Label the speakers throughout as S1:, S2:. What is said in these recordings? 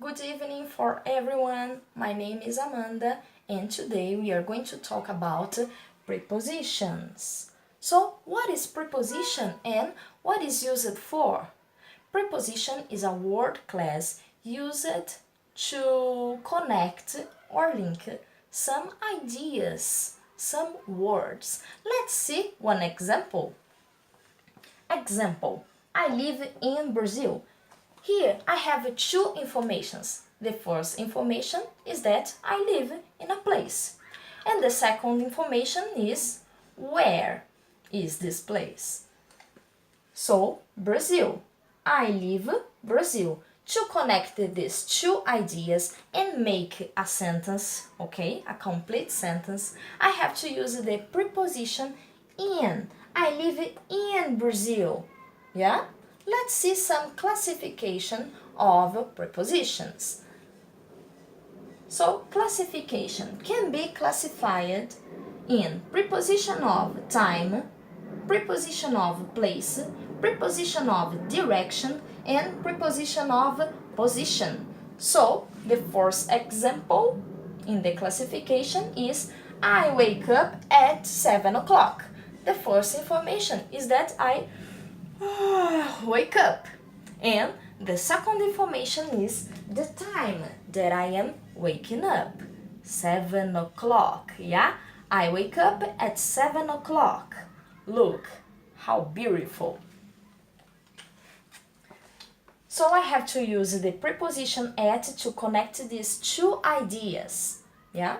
S1: Good evening for everyone. My name is Amanda and today we are going to talk about prepositions. So, what is preposition and what is used for? Preposition is a word class used to connect or link some ideas, some words. Let's see one example. Example, I live in Brazil. Here I have two informations. The first information is that I live in a place. And the second information is where is this place. So, Brazil. I live Brazil. To connect these two ideas and make a sentence, okay, a complete sentence, I have to use the preposition in. I live in Brazil. Yeah? Let's see some classification of prepositions. So, classification can be classified in preposition of time, preposition of place, preposition of direction, and preposition of position. So, the first example in the classification is I wake up at 7 o'clock. The first information is that I wake up. And the second information is the time that I am waking up. 7 o'clock, yeah? I wake up at 7 o'clock. Look, how beautiful. So I have to use the preposition at to connect these two ideas, yeah?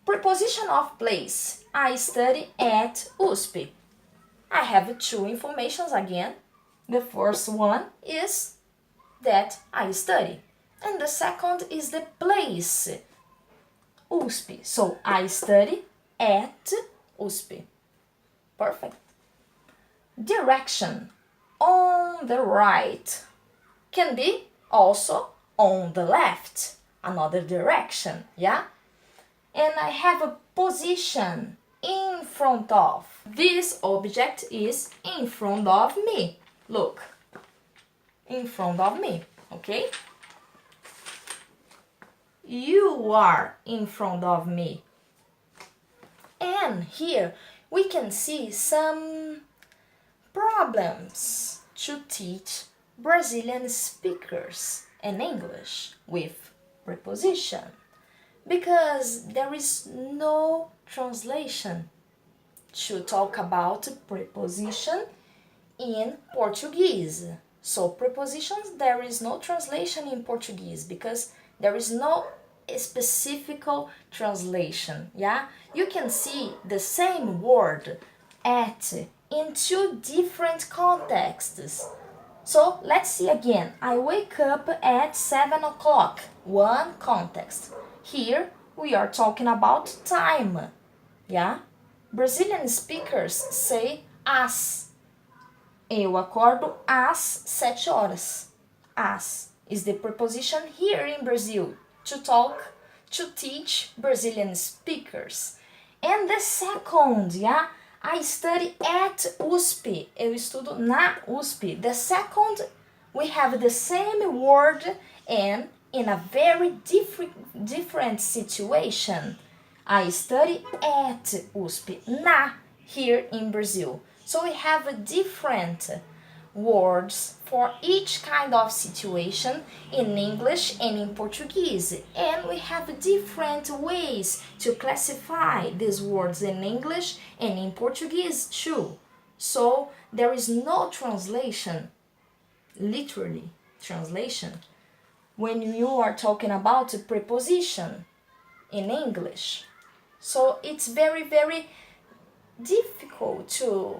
S1: Preposition of place. I study at USP. I have two informations again. The first one is that I study. And the second is the place, USP. So, I study at USP. Perfect. Direction, on the right. Can be also on the left, another direction, yeah? And I have a position, in front of. This object is in front of me. Look, in front of me, okay? You are in front of me. And here we can see some problems to teach Brazilian speakers in English with preposition, because there is no translation to talk about preposition in Portuguese. So prepositions, there is no translation in Portuguese because there is no specific translation, yeah? You can see the same word at in two different contexts. So let's see again. I wake up at 7 o'clock. One context. Here we are talking about time. Yeah? Brazilian speakers say às. Eu acordo às 7 horas. Às is the preposition here in Brazil to talk, to teach Brazilian speakers. And the second, yeah? I study at USP. Eu estudo na USP. The second, we have the same word and in a very different situation. I study at USP, na, here in Brazil. So we have different words for each kind of situation in English and in Portuguese. And we have different ways to classify these words in English and in Portuguese too. So there is no translation, literally translation, when you are talking about a preposition in English. So it's very, very difficult to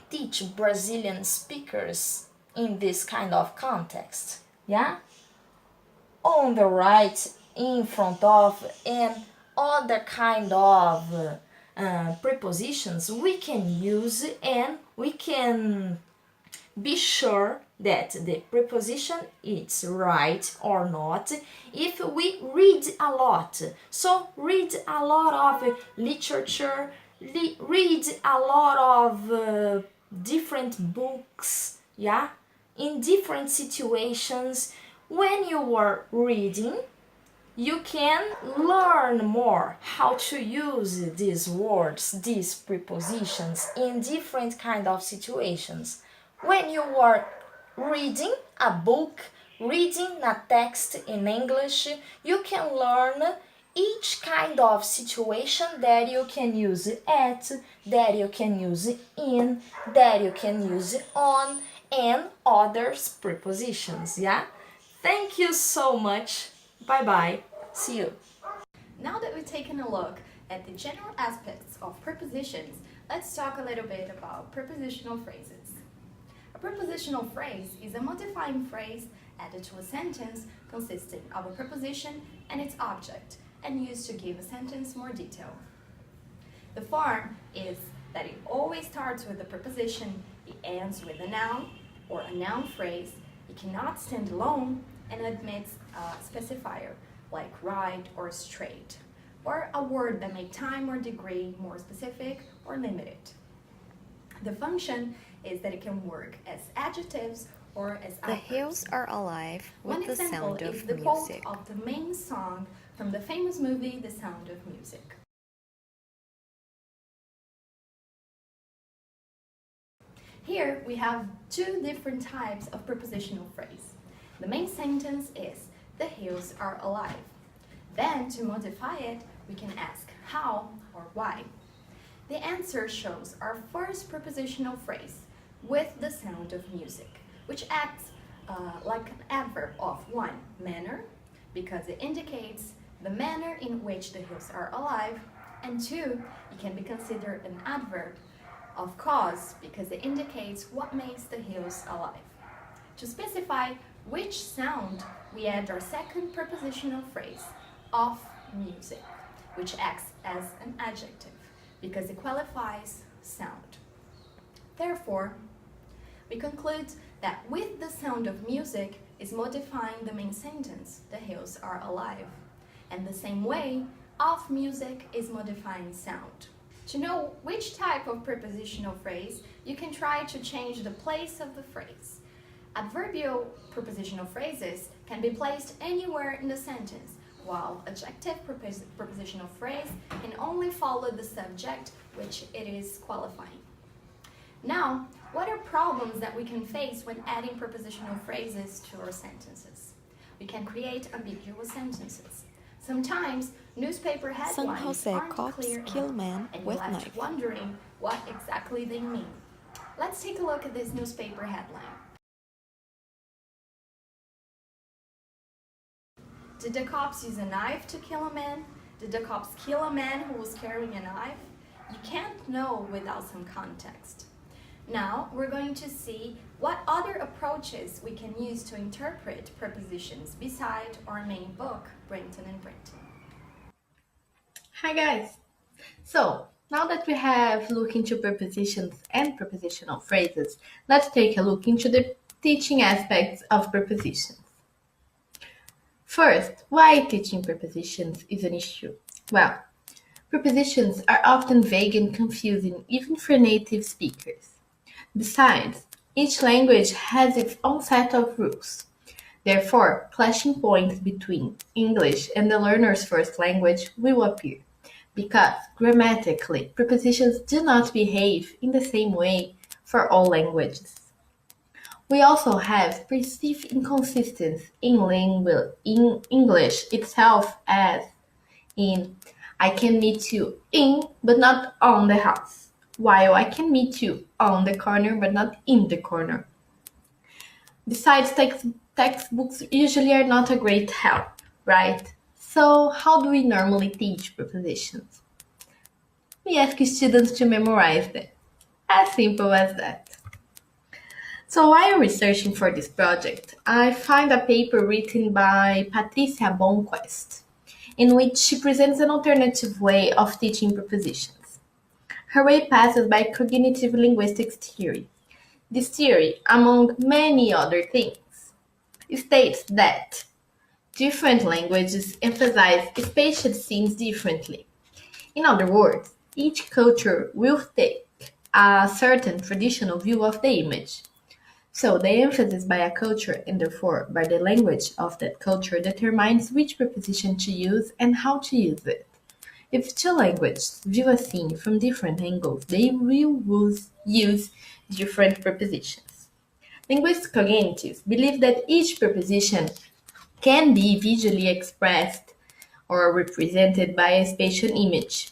S1: teach Brazilian speakers in this kind of context, yeah? On the right, in front of, and other kind of prepositions we can use, and we can be sure that the preposition is right or not if we read a lot. So read a lot of literature, read a lot of different books, yeah? In different situations, When you are reading, you can learn more how to use these words, these prepositions in different kind of situations. When you are reading a book, reading a text in English, you can learn each kind of situation that you can use at, that you can use in, that you can use on, and other prepositions, yeah? Thank you so much. Bye bye. See you.
S2: Now that we've taken a look at the general aspects of prepositions, let's talk a little bit about prepositional phrases. A prepositional phrase is a modifying phrase added to a sentence consisting of a preposition and its object and used to give a sentence more detail. The form is that it always starts with a preposition, it ends with a noun or a noun phrase, it cannot stand alone, and admits a specifier like right or straight, or a word that makes time or degree more specific or limited. The function is that it can work as adjectives or as
S3: The
S2: adverbs.
S3: hills are alive with
S2: One
S3: the
S2: example
S3: sound
S2: is
S3: of
S2: the
S3: music.
S2: quote of the main song from the famous movie The Sound of Music. Here we have two different types of prepositional phrase. The main sentence is, the hills are alive. Then, to modify it, we can ask how or why. The answer shows our first prepositional phrase, with the sound of music, which acts like an adverb of one, manner, because it indicates the manner in which the hills are alive, and two, it can be considered an adverb of cause because it indicates what makes the hills alive. To specify which sound, we add our second prepositional phrase, of music, which acts as an adjective because it qualifies sound. Therefore, we conclude that with the sound of music is modifying the main sentence, the hills are alive. And the same way, of music is modifying sound. To know which type of prepositional phrase, you can try to change the place of the phrase. Adverbial prepositional phrases can be placed anywhere in the sentence, while adjective prepositional phrase can only follow the subject which it is qualifying. Now, what are problems that we can face when adding prepositional phrases to our sentences? We can create ambiguous sentences. Sometimes newspaper
S3: San
S2: headlines
S3: Jose
S2: aren't
S3: cops
S2: clear
S3: kill
S2: enough,
S3: man
S2: and
S3: with
S2: you're left
S3: knife.
S2: wondering what exactly they mean. Let's take a look at this newspaper headline. Did the cops use a knife to kill a man? Did the cops kill a man who was carrying a knife? You can't know without some context. Now, we're going to see what other approaches we can use to interpret prepositions beside our main book, Brenton and Brenton.
S4: Hi guys! So, now that we have looked into prepositions and prepositional phrases, let's take a look into the teaching aspects of prepositions. First, why teaching prepositions is an issue? Well, prepositions are often vague and confusing even for native speakers. Besides, each language has its own set of rules. Therefore, clashing points between English and the learner's first language will appear, because grammatically, prepositions do not behave in the same way for all languages. We also have perceived inconsistency in English itself, as in I can meet you in but not on the house, while I can meet you on the corner but not in the corner. Besides, textbooks usually are not a great help, right? So how do we normally teach prepositions? We ask students to memorize them. As simple as that. So while researching for this project, I find a paper written by Patricia Bonquest, in which she presents an alternative way of teaching prepositions. Her way passes by cognitive linguistics theory. This theory, among many other things, states that different languages emphasize spatial scenes differently. In other words, each culture will take a certain traditional view of the image. So the emphasis by a culture and therefore by the language of that culture determines which preposition to use and how to use it. If two languages view a scene from different angles, they will use different prepositions. Linguist cognitives believe that each preposition can be visually expressed or represented by a spatial image.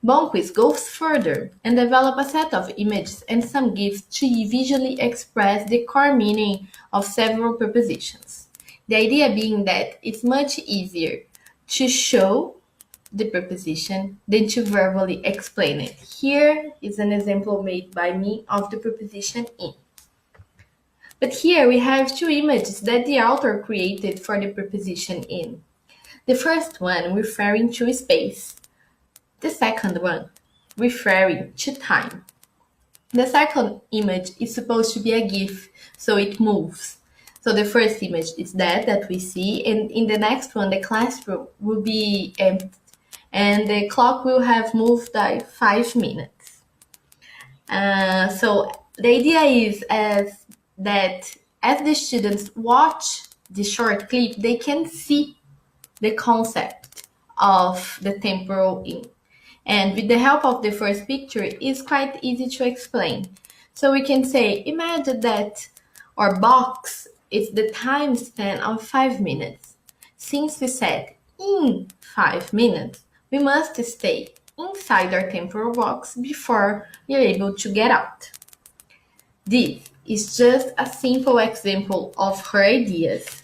S4: Bonquist goes further and develops a set of images and some gifs to visually express the core meaning of several prepositions. The idea being that it's much easier to show the preposition than to verbally explain it. Here is an example made by me of the preposition in. But here we have two images that the author created for the preposition in. The first one referring to space, the second one referring to time. The second image is supposed to be a GIF, so it moves. So the first image is that we see, and in the next one, the classroom will be empty, and the clock will have moved by 5 minutes. So the idea is that as the students watch the short clip, they can see the concept of the temporal in. And with the help of the first picture, it's quite easy to explain. So we can say, imagine that our box is the time span of 5 minutes. Since we said in 5 minutes, we must stay inside our temporal box before we are able to get out. This is just a simple example of her ideas.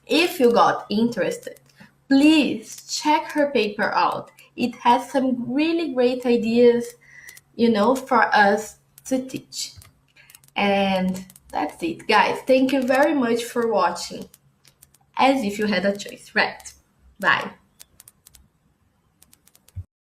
S4: If you got interested, please check her paper out. It has some really great ideas, for us to teach. And that's it, guys. Thank you very much for watching. As if you had a choice, right? Bye.